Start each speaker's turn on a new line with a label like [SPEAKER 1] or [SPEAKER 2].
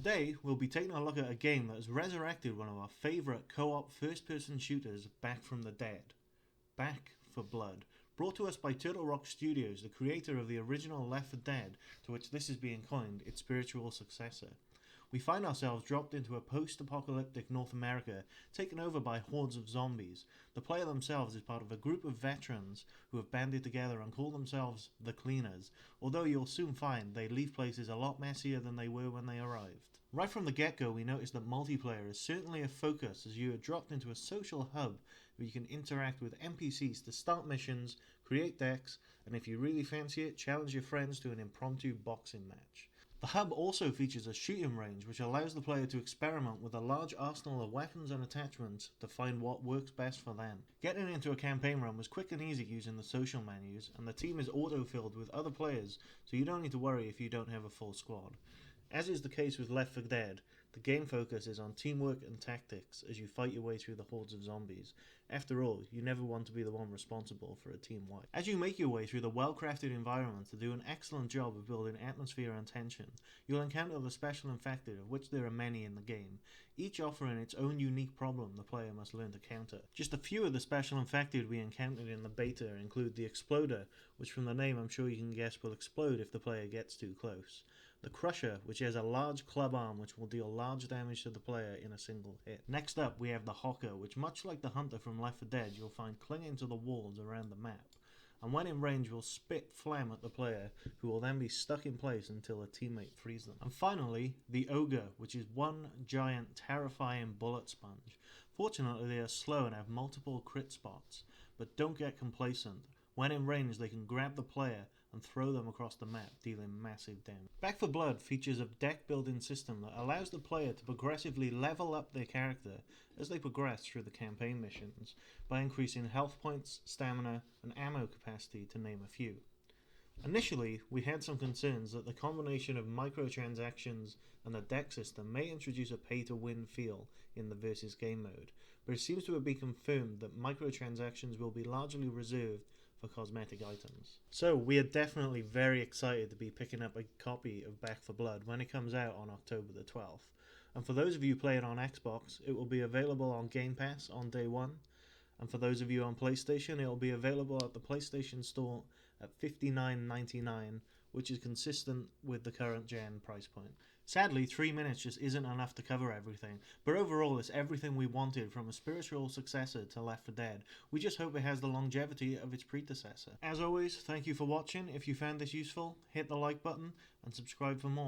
[SPEAKER 1] Today, we'll be taking a look at a game that has resurrected one of our favourite co-op first-person shooters back from the dead. Back 4 Blood. Brought to us by Turtle Rock Studios, the creator of the original Left 4 Dead, to which this is being coined its spiritual successor. We find ourselves dropped into a post-apocalyptic North America, taken over by hordes of zombies. The player themselves is part of a group of veterans who have banded together and call themselves the Cleaners, although you'll soon find they leave places a lot messier than they were when they arrived. Right from the get-go, we notice that multiplayer is certainly a focus as you are dropped into a social hub where you can interact with NPCs to start missions, create decks, and if you really fancy it, challenge your friends to an impromptu boxing match. The hub also features a shooting range which allows the player to experiment with a large arsenal of weapons and attachments to find what works best for them. Getting into a campaign run was quick and easy using the social menus, and the team is auto-filled with other players, so you don't need to worry if you don't have a full squad. As is the case with Left 4 Dead, the game focus is on teamwork and tactics as you fight your way through the hordes of zombies. After all, you never want to be the one responsible for a team wipe. As you make your way through the well-crafted environment to do an excellent job of building atmosphere and tension, you'll encounter the Special Infected, of which there are many in the game, each offering its own unique problem the player must learn to counter. Just a few of the Special Infected we encountered in the beta include the Exploder, which from the name I'm sure you can guess will explode if the player gets too close. The Crusher, which has a large club arm which will deal large damage to the player in a single hit. Next up we have the Hawker, which much like the Hunter from Left 4 Dead you'll find clinging to the walls around the map, and when in range will spit phlegm at the player, who will then be stuck in place until a teammate frees them. And finally, the Ogre, which is one giant terrifying bullet sponge. Fortunately they are slow and have multiple crit spots, but don't get complacent. When in range they can grab the player and throw them across the map, dealing massive damage. Back 4 Blood features a deck building system that allows the player to progressively level up their character as they progress through the campaign missions by increasing health points, stamina, and ammo capacity, to name a few. Initially, we had some concerns that the combination of microtransactions and the deck system may introduce a pay-to-win feel in the versus game mode, but it seems to have been confirmed that microtransactions will be largely reserved for cosmetic items. So we are definitely very excited to be picking up a copy of Back 4 Blood when it comes out on October the 12th. And for those of you playing on Xbox, it will be available on Game Pass on day one. And for those of you on PlayStation, it will be available at the PlayStation Store at $59.99, which is consistent with the current gen price point. Sadly, 3 minutes just isn't enough to cover everything, but overall it's everything we wanted from a spiritual successor to Left 4 Dead. We just hope it has the longevity of its predecessor. As always, thank you for watching. If you found this useful, hit the like button and subscribe for more.